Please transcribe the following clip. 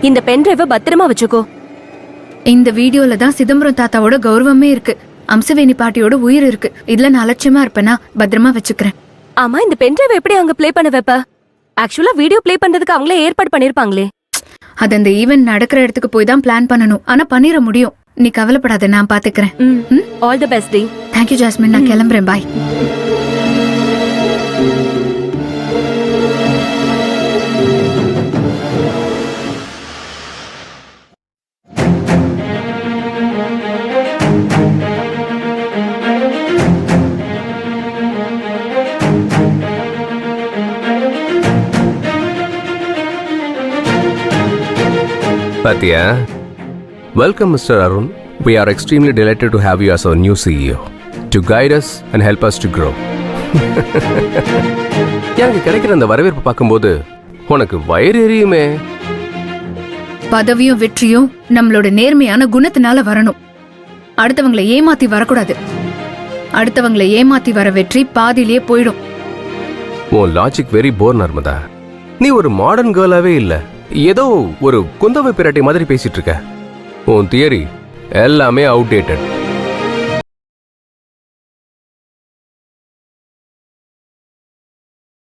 இந்த பென் டிரைவ பத்திரமா வச்சுக்கோ. இந்த வீடியோல தான் சிதம்பரம் தாத்தாவோட கௌரவமே இருக்கு. அம்சவேணி பாட்டியோட உயிர் இருக்கு. இதுல நான் அலட்சியமா இருப்பேனா? பத்திரமா வச்சுக்கிறேன். ஆமா, இந்த பென் டிரைவ் எப்படி அங்க ப்ளே பண்ண வைப்ப? ஆக்சுவலா வீடியோ ப்ளே பண்றதுக்கு அவங்களே ஏற்பாடு பண்ணிருப்பாங்களே. அது அந்த ஈவென்ட் நடக்கிற இடத்துக்கு போய் தான் பிளான் பண்ணணும். ஆனா பண்ணிர முடியும். நீ கவலைப்படாத, நான் பாத்துக்கிறேன். ஆல் தி பெஸ்ட் டி. தேங்க்யூ ஜாஸ்மின், நான் கிளம்புறேன். பாய். Pathia, welcome Mr. Arun. We are extremely delighted to have you as our new CEO to guide us and help us to grow. எனக்கு கிடைக்கிற அந்த வரவேற்பு பார்க்கும்போது உனக்கு வயிறு எரியுமே. பதவியும் வெற்றியும் நம்மளோட நேர்மையான குணத்தினால வரணும். அடுத்தவங்களை ஏமாத்தி வரக்கூடாது. அடுத்தவங்களை ஏமாத்தி வர வெற்றி பாதியிலேயே போயிடும். உன் லாஜிக் வெரி போர் நர்மதா. நீ ஒரு மாடர்ன் கேர்ளாவே இல்ல, ஏதோ ஒரு குந்தவை பிராட்டி மாதிரி பேசிட்டு இருக்க. உன் தியரி எல்லாமே அவுடேட்டட்.